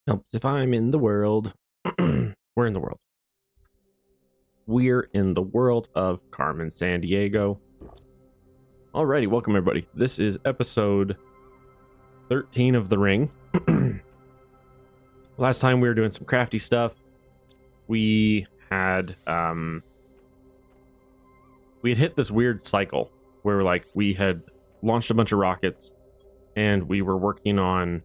Helps if I'm in the world. We're in the world. We're in the world of Carmen Sandiego. Alrighty, welcome everybody. This is episode 13 of The Ring. Last time we were doing some crafty stuff. We had hit this weird cycle where we had launched a bunch of rockets and we were working on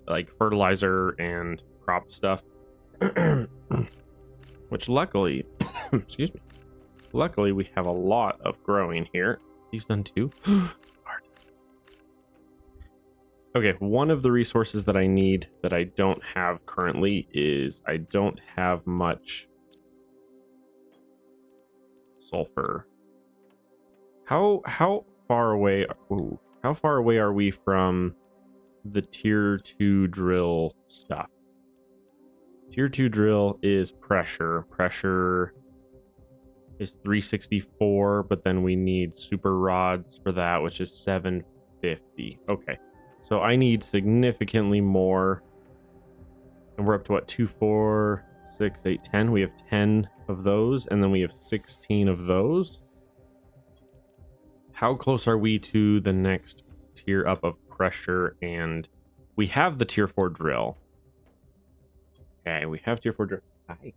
like fertilizer and crop stuff. Which luckily, excuse me, luckily we have a lot of growing here. He's done too. Hard. Okay, one of the resources that I need that I don't have currently is I don't have much sulfur. How far away? Ooh, how far away are we from the tier 2 drill stuff? Tier 2 drill is pressure. Pressure is 364, but then we need super rods for that, which is 750. Okay, so I need significantly more. And we're up to what? 2, 4, 6, 8, 10. We have 10 of those, and then we have 16 of those. How close are we to the next tier up of pressure? And we have the tier 4 drill. Okay, we have tier 4 drill. Hi.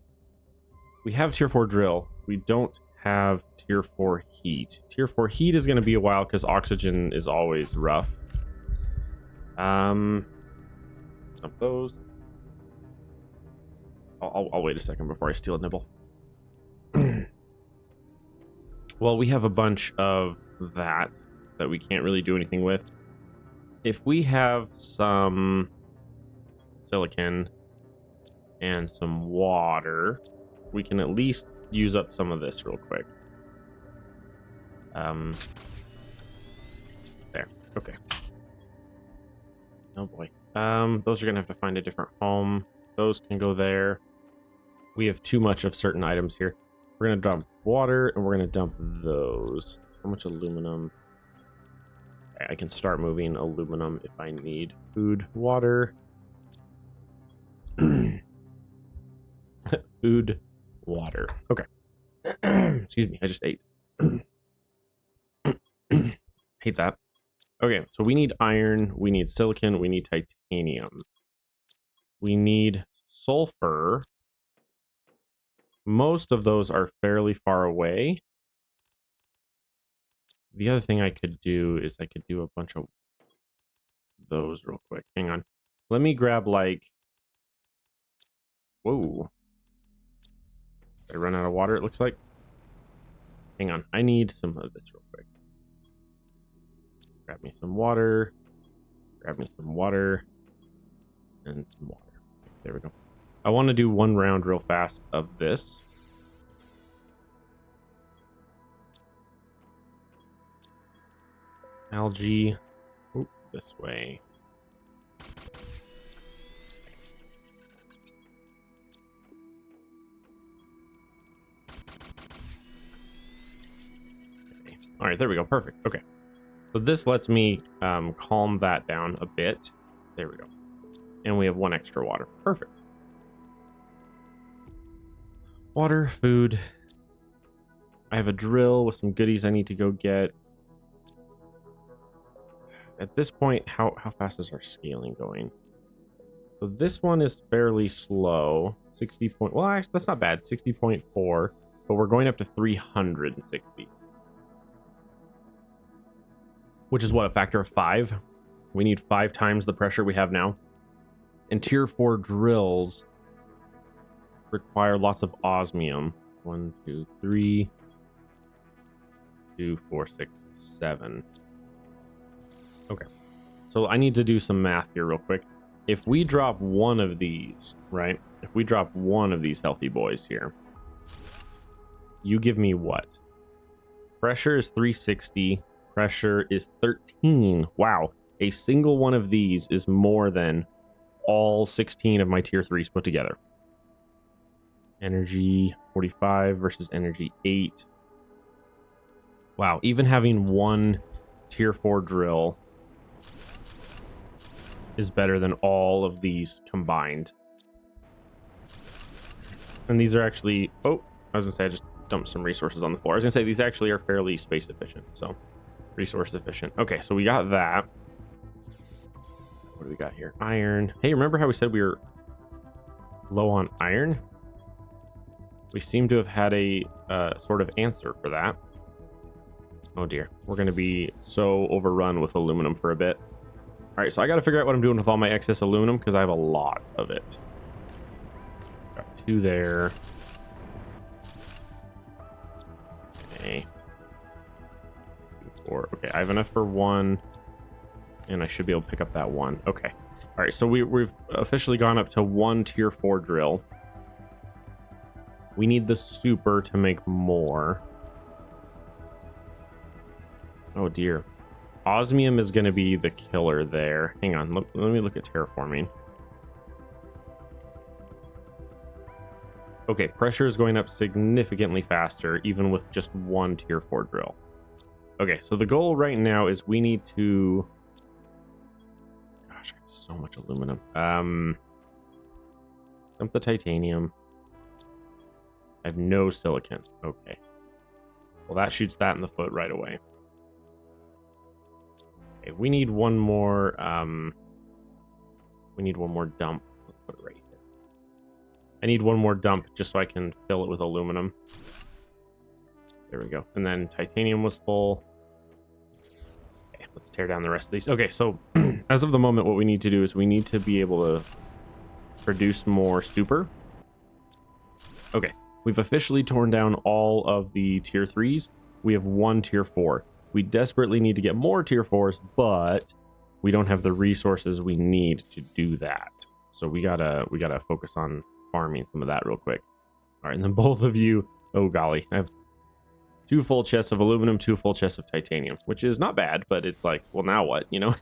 We have tier 4 drill. We don't have tier 4 heat. Tier 4 heat is going to be a while because oxygen is always rough. Some of those. I'll wait a second before I steal a nibble. Well, we have a bunch of that we can't really do anything with. If we have some silicon and some water, we can at least use up some of this real quick. There. Okay. Oh boy. Those are gonna have to find a different home. Those can go there. We have too much of certain items here. We're gonna dump water and we're gonna dump those. How much aluminum? Okay, I can start moving aluminum if I need food, water. Food, water. Okay. Excuse me, I just ate. Hate that. Okay, so we need iron, we need silicon, we need titanium. We need sulfur. Most of those are fairly far away. The other thing I could do is I could do a bunch of those real quick. Hang on. Let me grab like... Whoa. Did I run out of water, it looks like? Hang on. I need some of this real quick. Grab me some water. Grab me some water. And some water. There we go. I want to do one round real fast of this. Algae. Oop, this way. Okay. All right, there we go. Perfect. Okay. So this lets me calm that down a bit. There we go. And we have one extra water. Perfect. Water, food. I have a drill with some goodies I need to go get. At this point, how fast is our scaling going? So this one is fairly slow. 60 point... Well, actually, that's not bad. 60.4. But we're going up to 360. Which is what, a factor of 5? We need 5 times the pressure we have now. And tier 4 drills require lots of osmium. 1, 2, 3, 2, 4, 6, 7. Okay. So I need to do some math here real quick. If we drop one of these, right? If we drop one of these healthy boys here, you give me what? Pressure is 360. Pressure is 13. Wow. A single one of these is more than all 16 of my tier 3s put together. Energy 45 versus energy 8. Wow, even having one tier 4 drill is better than all of these combined. And these are actually, oh, I was gonna say I just dumped some resources on the floor. I was gonna say these actually are fairly space efficient, so resource efficient. Okay, so we got that. What do we got here? Iron. Hey, remember how we said we were low on iron? We seem to have had a sort of answer for that. Oh dear, we're gonna be so overrun with aluminum for a bit. All right, so I got to figure out what I'm doing with all my excess aluminum because I have a lot of it. Got 2 there. Okay. 4. Okay, I have enough for 1, and I should be able to pick up that 1. Okay. All right, so we've officially gone up to 1 tier 4 drill. We need the super to make more. Oh dear. Osmium is going to be the killer there. Hang on, let me look at terraforming. Okay, pressure is going up significantly faster, even with just 1 tier 4 drill. Okay, so the goal right now is we need to... Gosh, I have so much aluminum. Dump the titanium. I have no silicon. Okay. Well, that shoots that in the foot right away. Okay, we need one more. We need one more dump. Let's put it right here. I need one more dump just so I can fill it with aluminum. There we go. And then titanium was full. Okay, let's tear down the rest of these. Okay, so as of the moment, what we need to do is we need to be able to produce more super. Okay, we've officially torn down all of the tier 3s. We have 1 tier 4. We desperately need to get more tier 4s, but we don't have the resources we need to do that. So we gotta focus on farming some of that real quick. All right, and then both of you, oh golly, I have 2 full chests of aluminum, 2 full chests of titanium, which is not bad, but it's like, well, now what, you know?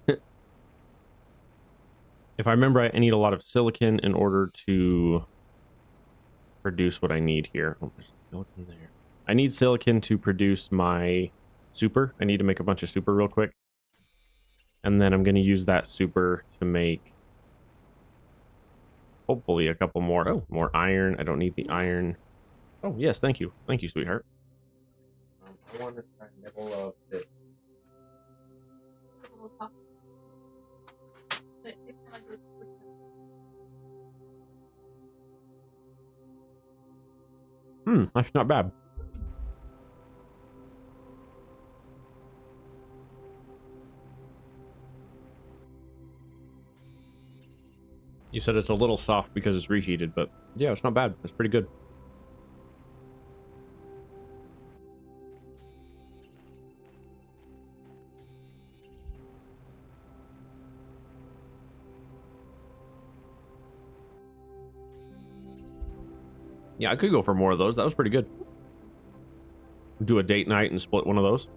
If I remember, I need a lot of silicon in order to produce what I need here. Oh, there's silicon there. I need silicon to produce my super. I need to make a bunch of super real quick. And then I'm going to use that super to make hopefully a couple more. Oh, more iron. I don't need the iron. Oh, yes. Thank you. Thank you, sweetheart. I want to try nibble of this. That's not bad. You said it's a little soft because it's reheated, but yeah, it's not bad. It's pretty good. Yeah, I could go for more of those. That was pretty good. Do a date night and split one of those.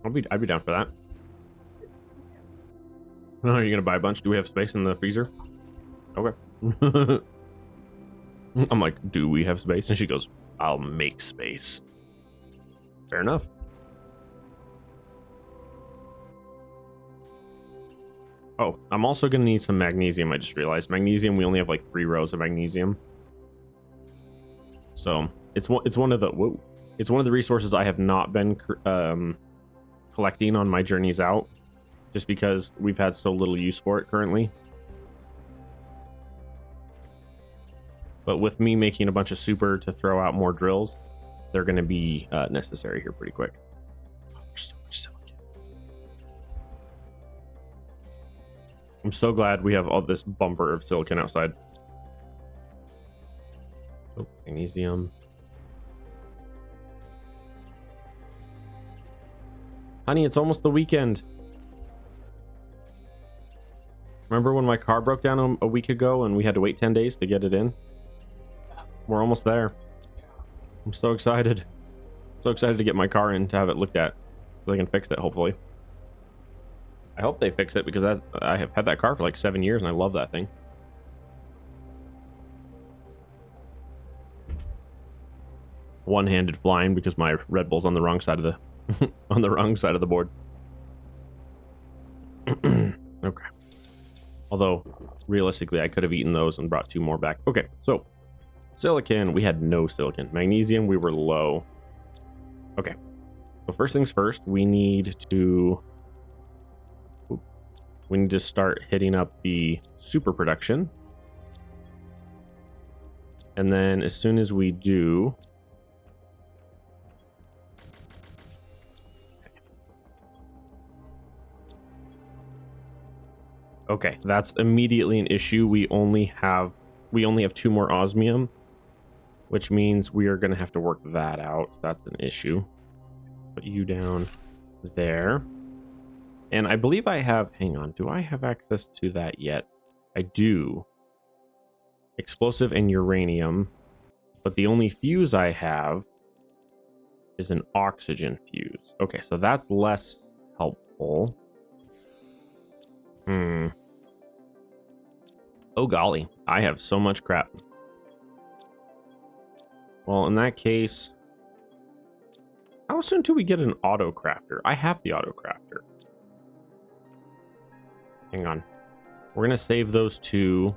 I'd be down for that. Oh, are you gonna buy a bunch? Do we have space in the freezer? Okay. I'm like, do we have space? And she goes, I'll make space. Fair enough. Oh, I'm also gonna need some magnesium. I just realized magnesium. We only have like 3 rows of magnesium. So it's one of the resources I have not been collecting on my journeys out, just because we've had so little use for it currently. But with me making a bunch of super to throw out more drills, they're going to be necessary here pretty quick. Oh, there's so much silicon. I'm so glad we have all this bumper of silicon outside. Oh, magnesium. Honey, it's almost the weekend. Remember when my car broke down a week ago and we had to wait 10 days to get it in? We're almost there. I'm so excited. So excited to get my car in to have it looked at so they can fix it, hopefully. I hope they fix it because I have had that car for like 7 years and I love that thing. One-handed flying because my Red Bull's on the wrong side of the on the wrong side of the board. Okay. Although realistically I could have eaten those and brought 2 more back. Okay, so Silicon, we had no silicon. Magnesium, we were low. Okay. So first things first, we need to start hitting up the super production. And then as soon as we do, okay, that's immediately an issue. We only have 2 more osmium, which means we are going to have to work that out. That's an issue. Put you down there. And I believe I have, hang on, do I have access to that yet? I do. Explosive and uranium. But the only fuse I have is an oxygen fuse. Okay, so that's less helpful. Oh golly, I have so much crap. Well, in that case, how soon do we get an auto crafter? I have the auto crafter. Hang on. We're going to save those 2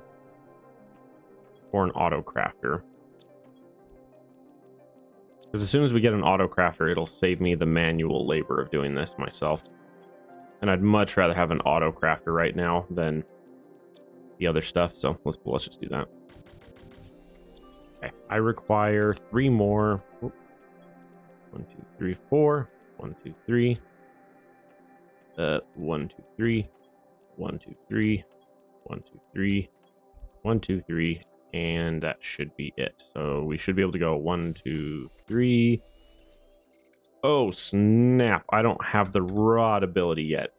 for an auto crafter. Because as soon as we get an auto crafter, it'll save me the manual labor of doing this myself. And I'd much rather have an auto crafter right now than the other stuff. So let's just do that. Okay, I require 3 more. 1, 2, 3, 4. 1, 2, 3. 1, 2, 3. 1, 2, 3. 1, 2, 3. 1, 2, 3. And that should be it. So we should be able to go 1, 2, 3. Oh, snap. I don't have the rod ability yet.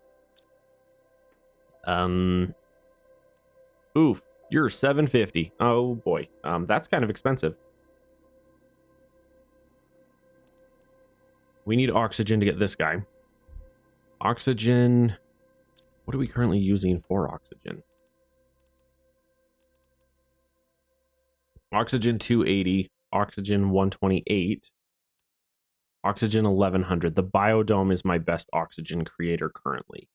Oof. You're 750. Oh, boy. That's kind of expensive. We need oxygen to get this guy. Oxygen. What are we currently using for oxygen? Oxygen 280, oxygen 128, oxygen 1100. The biodome is my best oxygen creator currently.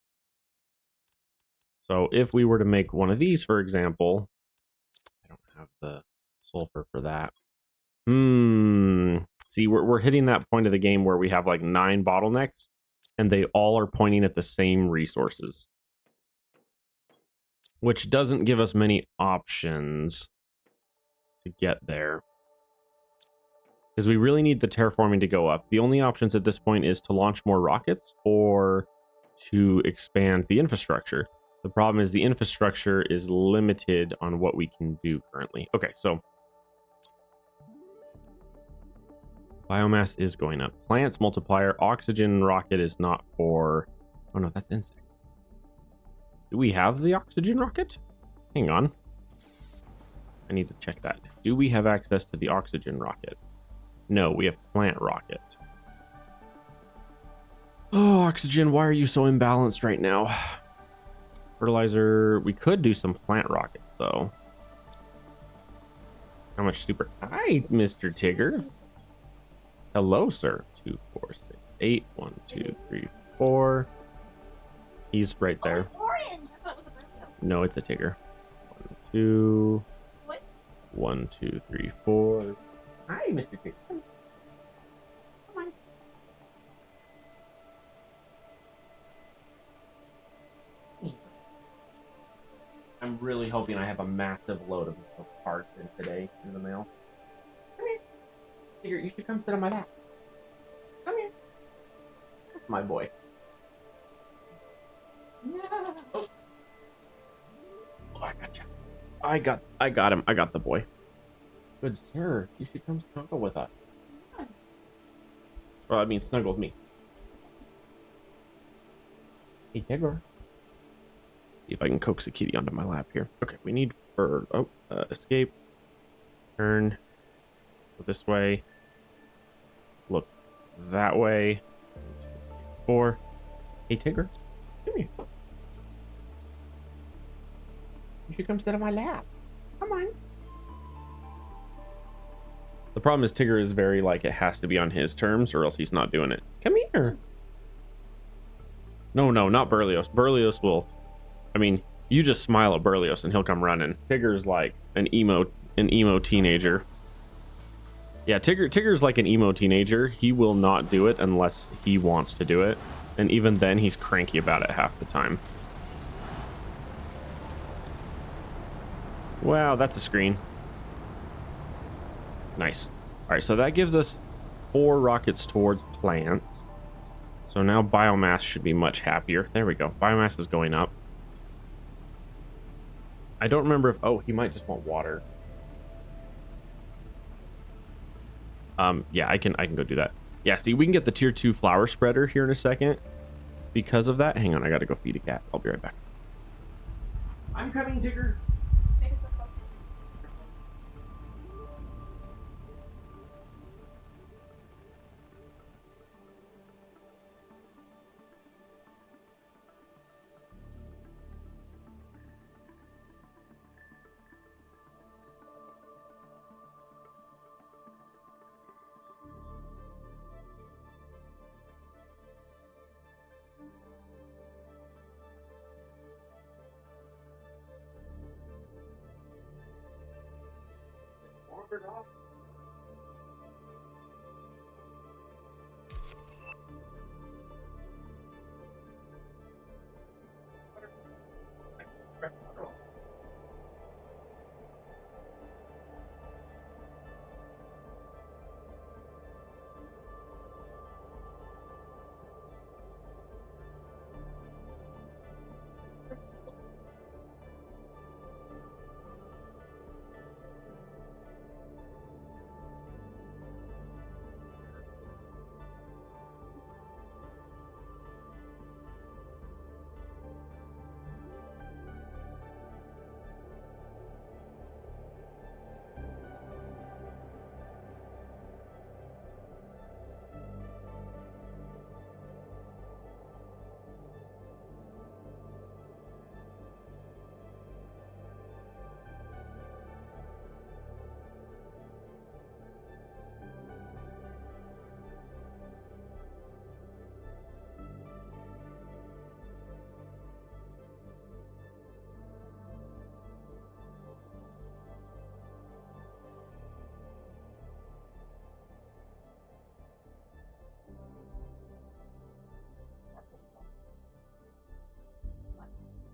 So if we were to make one of these, for example, I don't have the sulfur for that. See, we're hitting that point of the game where we have like 9 bottlenecks and they all are pointing at the same resources, which doesn't give us many options to get there, because we really need the terraforming to go up. The only options at this point is to launch more rockets or to expand the infrastructure. The problem is the infrastructure is limited on what we can do currently. Okay, so biomass is going up. Plants multiplier. Oxygen rocket is not for... Oh no, that's insect. Do we have the oxygen rocket? Hang on. I need to check that. Do we have access to the oxygen rocket? No, we have plant rocket. Oh, oxygen, why are you so imbalanced right now? Fertilizer, we could do some plant rockets, though. How much super... Hi, Mr. Tigger. Hello, sir. 2, 4, 6, 8. 1, 2, 3, 4. He's right there. Orange. I thought it was a bird. No, it's a Tigger. 1, 2... 1, 2, 3, 4. Hi, Mr. Tigger. Come on. I'm really hoping I have a massive load of parts in today in the mail. Come here. Tigger, you should come sit on my lap. Come here. That's my boy. No. Oh, I gotcha. I got him. I got the boy. Good sir. You should come snuggle with us. Well, I mean, snuggle with me. Hey, Tigger. See if I can coax a kitty onto my lap here. Okay, we need fur. Oh, escape. Turn. Go this way. Look that way. 4. Hey, Tigger. Come here. You should come sit on my lap. Come on. The problem is Tigger is very like it has to be on his terms or else he's not doing it. Come here. No, not Berlioz. Berlioz will... I mean, you just smile at Berlioz and he'll come running. Tigger's like an emo teenager. Yeah, Tigger's like an emo teenager. He will not do it unless he wants to do it. And even then, he's cranky about it half the time. Wow, that's a screen. Nice. All right, so that gives us 4 rockets towards plants. So now biomass should be much happier. There we go. Biomass is going up. I don't remember if... Oh, he might just want water. Yeah, I can go do that. Yeah, see, we can get the tier 2 flower spreader here in a second. Because of that, hang on, I gotta go feed a cat. I'll be right back. I'm coming, Tigger. Wandered off.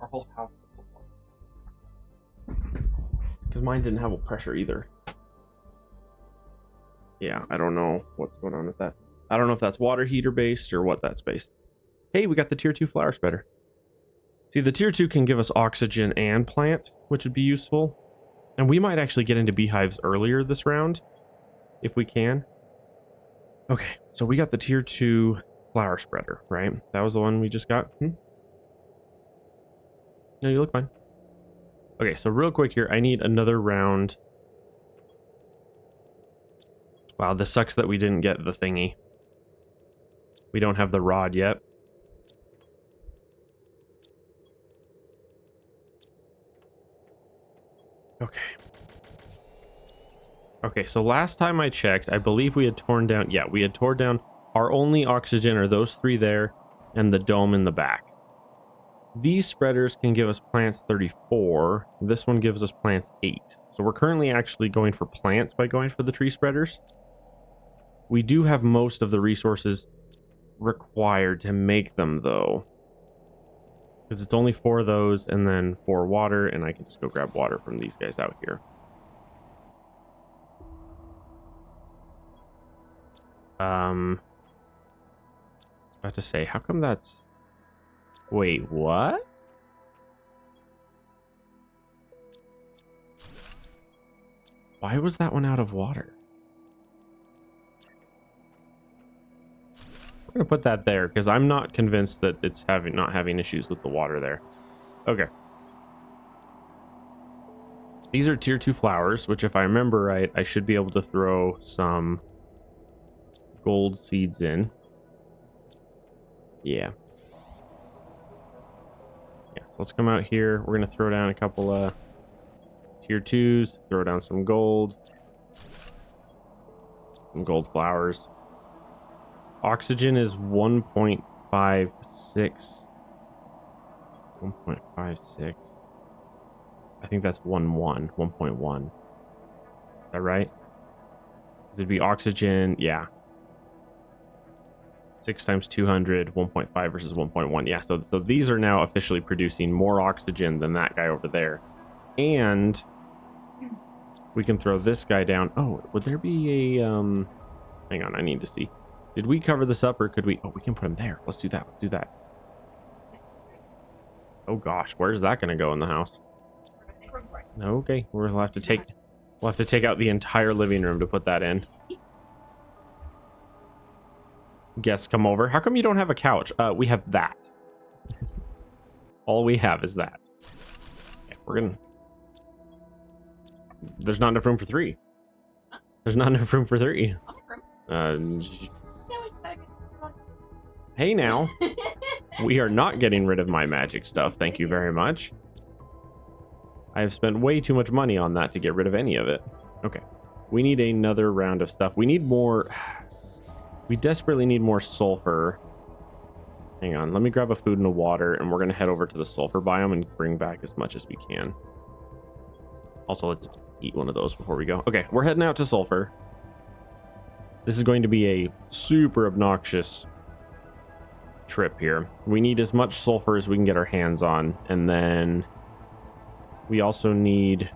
Our whole house. Because mine didn't have a pressure either. Yeah, I don't know what's going on with that. I don't know if that's water heater based or what that's based. Hey, we got the tier 2 flower spreader. See, the tier 2 can give us oxygen and plant, which would be useful. And we might actually get into beehives earlier this round, if we can. Okay, so we got the tier 2 flower spreader, right? That was the one we just got. No, you look fine. Okay, so real quick here, I need another round. Wow, this sucks that we didn't get the thingy. We don't have the rod yet. Okay. Okay, so last time I checked, I believe we had torn down... Yeah, we had torn down our only oxygen are those 3 there and the dome in the back. These spreaders can give us plants 34. This one gives us plants 8. So we're currently actually going for plants by going for the tree spreaders. We do have most of the resources required to make them, though. Because it's only 4 of those and then 4 water, and I can just go grab water from these guys out here. I was about to say, how come that's... Wait, what? Why was that one out of water? I'm gonna put that there because I'm not convinced that it's not having issues with the water there. Okay. These are tier 2 flowers, which if I remember right, I should be able to throw some gold seeds in. Yeah. Yeah, so let's come out here. We're gonna throw down a couple of tier 2s, throw down some gold flowers. Oxygen is 1.56. 1.56. I think that's 1.1. Is that right? It'd be oxygen, yeah. 6 times 200, 1.5 versus 1.1. Yeah, so these are now officially producing more oxygen than that guy over there. And we can throw this guy down. Oh, would there be a hang on, I need to see. Did we cover this up or could we? Oh, we can put him there. Let's do that. Let's do that. Oh gosh, where's that going to go in the house? Okay, we'll have to take out the entire living room to put that in. Guests come over. How come you don't have a couch? We have that. All we have is that. Okay, we're gonna. There's not enough room for 3. There's not enough room for 3. Hey now. We are not getting rid of my magic stuff. Thank you very much. I have spent way too much money on that to get rid of any of it. Okay. We need another round of stuff. We need more. We desperately need more sulfur. Hang on. Let me grab a food and a water, and we're going to head over to the sulfur biome and bring back as much as we can. Also, let's eat one of those before we go. Okay, we're heading out to sulfur. This is going to be a super obnoxious trip here. We need as much sulfur as we can get our hands on, and then we also need...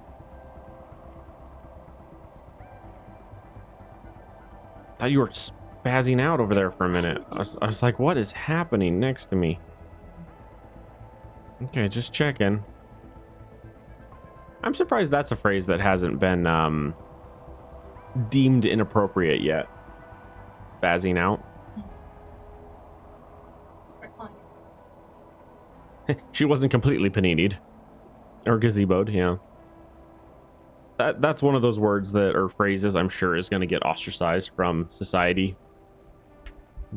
I thought you were spazzing out over there for a minute. I was like, what is happening next to me? Okay, just checking. I'm surprised that's a phrase that hasn't been deemed inappropriate yet. Spazzing out. She wasn't completely panini'd. Or gazeboed, yeah. That's one of those words that, or phrases, I'm sure is going to get ostracized from society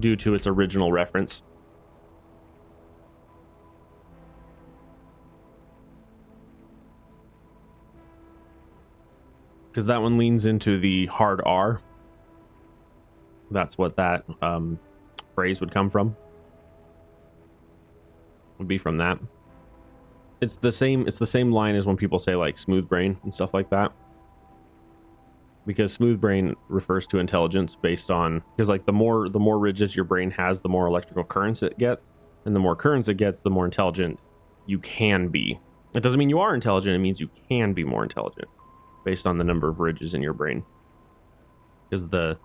due to its original reference. Because that one leans into the hard R. That's what that phrase would come from. Would be from that. It's the same line as when people say like smooth brain and stuff like that. Because smooth brain refers to intelligence based on, because like the more ridges your brain has, the more electrical currents it gets, and the more currents it gets, the more intelligent you can be. It doesn't mean you are intelligent, it means you can be more intelligent based on the number of ridges in your brain. Because the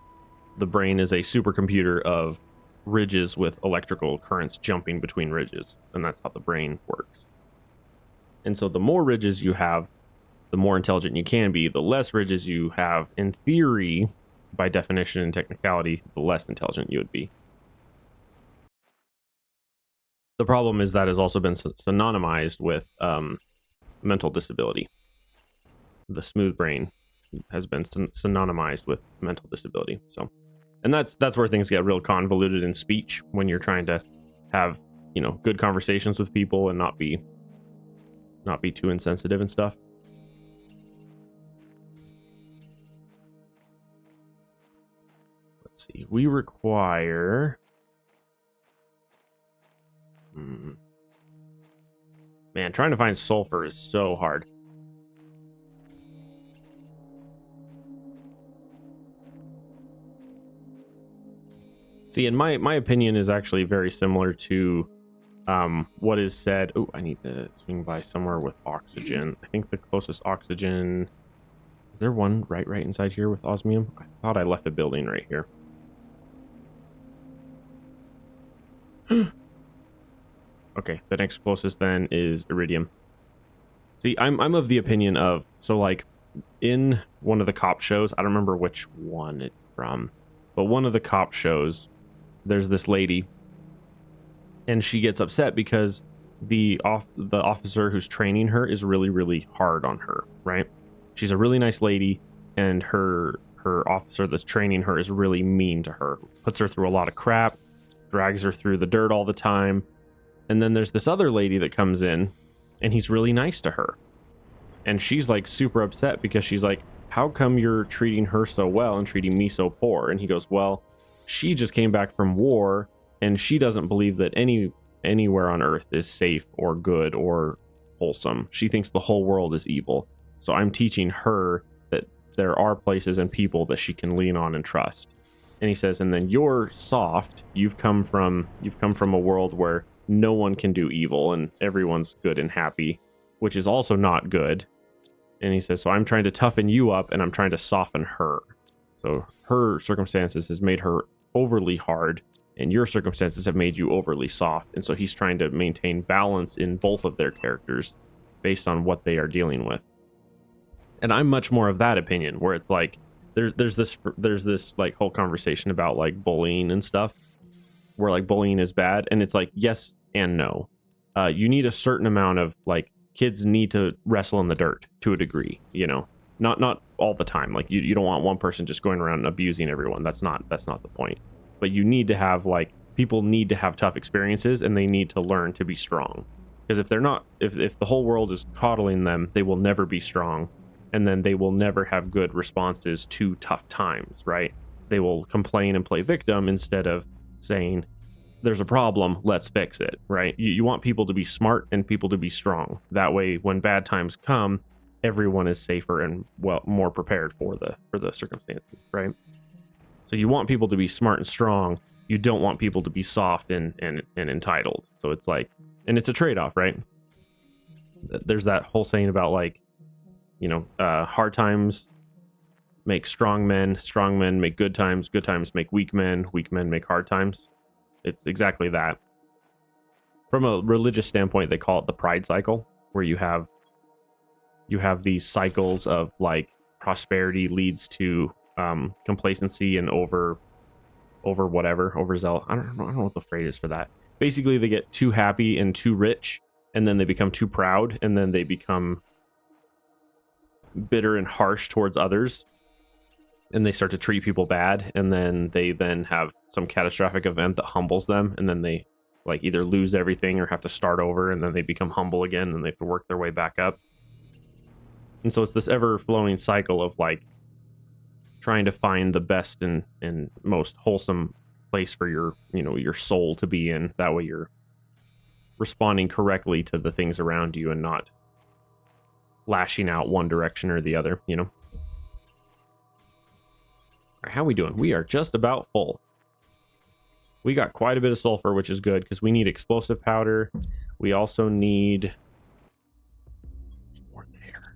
brain is a supercomputer of ridges with electrical currents jumping between ridges, and that's how the brain works. And so the more ridges you have, the more intelligent you can be. The less ridges you have, in theory, by definition and technicality, the less intelligent you would be. The problem is that has also been synonymized with mental disability. The smooth brain has been synonymized with mental disability. So, and that's where things get real convoluted in speech when you're trying to have, you know, good conversations with people and not be too insensitive and stuff. Let's see. We require... Man, trying to find sulfur is so hard. See, and my opinion is actually very similar to what is said. Oh, I need to swing by somewhere with oxygen. I think the closest oxygen... Is there one right inside here with osmium? I thought I left a building right here. Okay, the next closest then is iridium. See, I'm of the opinion of... So, like, in one of the cop shows, I don't remember which one it's from, but one of the cop shows, there's this lady, and she gets upset because the officer who's training her is really, really hard on her, right? She's a really nice lady, and her officer that's training her is really mean to her. Puts her through a lot of crap, drags her through the dirt all the time. And then there's this other lady that comes in, and he's really nice to her. And she's like super upset because she's like, how come you're treating her so well and treating me so poor? And he goes, well, she just came back from war, and she doesn't believe that anywhere on Earth is safe or good or wholesome. She thinks the whole world is evil. So I'm teaching her that there are places and people that she can lean on and trust. And he says, and then you're soft. You've come from a world where no one can do evil and everyone's good and happy, which is also not good. And he says, so I'm trying to toughen you up and I'm trying to soften her. So her circumstances has made her overly hard and your circumstances have made you overly soft. And so he's trying to maintain balance in both of their characters based on what they are dealing with. And I'm much more of that opinion, where it's like there's this like whole conversation about like bullying and stuff, where like bullying is bad, and it's like yes and no. You need a certain amount of like kids need to wrestle in the dirt to a degree, you know, not all the time. Like you don't want one person just going around and abusing everyone. That's not the point. But you need to have like people need to have tough experiences and they need to learn to be strong. Because if they're not, if the whole world is coddling them, they will never be strong. And then they will never have good responses to tough times, right? They will complain and play victim instead of saying, there's a problem, let's fix it, right? You want people to be smart and people to be strong. That way, when bad times come, everyone is safer and more prepared for the circumstances, right? So you want people to be smart and strong. You don't want people to be soft and entitled. So it's like, and it's a trade-off, right? There's that whole saying about like, you know, hard times make strong men make good times make weak men make hard times. It's exactly that. From a religious standpoint, they call it the pride cycle, where you have these cycles of like prosperity leads to complacency and overzeal. I don't know what the phrase is for that. Basically, they get too happy and too rich, and then they become too proud, and then they become bitter and harsh towards others, and they start to treat people bad, and then they have some catastrophic event that humbles them, and then they like either lose everything or have to start over, and then they become humble again and they have to work their way back up. And so it's this ever-flowing cycle of like trying to find the best and most wholesome place for your soul to be in. That way you're responding correctly to the things around you and not lashing out one direction or the other, you know. All right, how we doing? We are just about full. We got quite a bit of sulfur, which is good because we need explosive powder. We also need more there.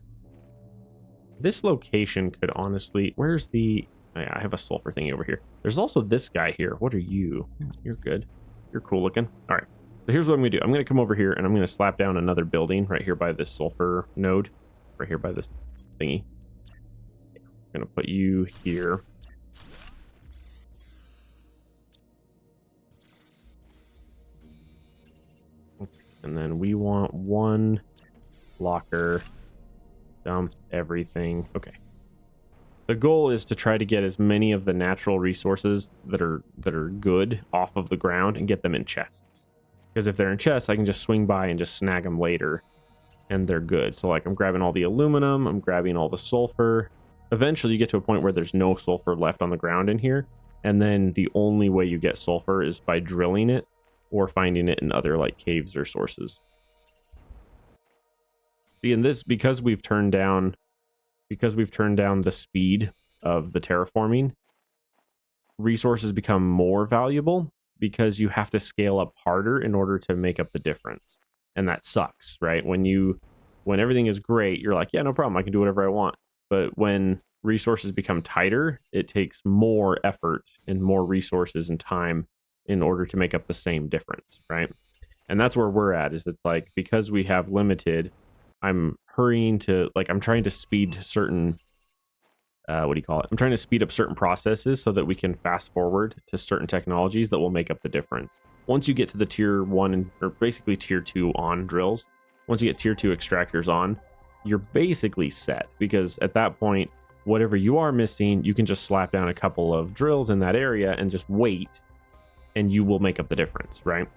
This location could honestly, where's the, I have a sulfur thing over here. There's also this guy here. What are you? You're good. You're cool looking. All right. So here's what I'm going to do. I'm going to come over here and I'm going to slap down another building right here by this sulfur node. Right here by this thingy. I'm going to put you here. And then we want one locker. Dump everything. Okay. The goal is to try to get as many of the natural resources that are good off of the ground and get them in chests. Because if they're in chests, I can just swing by and just snag them later. And they're good. So like I'm grabbing all the aluminum, I'm grabbing all the sulfur. Eventually you get to a point where there's no sulfur left on the ground in here. And then the only way you get sulfur is by drilling it or finding it in other like caves or sources. See, in this, because we've turned down the speed of the terraforming, resources become more valuable because you have to scale up harder in order to make up the difference. And that sucks, right? When everything is great, you're like, yeah, no problem, I can do whatever I want. But when resources become tighter, it takes more effort and more resources and time in order to make up the same difference, right? And that's where we're at, is it's like, because we have limited, I'm hurrying to, like, I'm trying to speed certain, I'm trying to speed up certain processes so that we can fast forward to certain technologies that will make up the difference. Once you get to the tier 1 or basically tier 2 on drills, once you get tier 2 extractors on, you're basically set, because at that point, whatever you are missing, you can just slap down a couple of drills in that area and just wait, and you will make up the difference, right?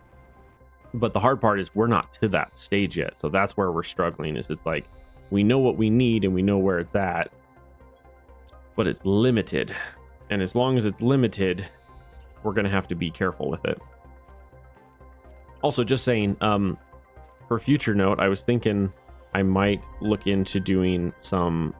But the hard part is we're not to that stage yet, so that's where we're struggling. Is it's like we know what we need and we know where it's at, but it's limited, and as long as it's limited, we're gonna have to be careful with it. Also, just saying, for future note, I was thinking I might look into doing some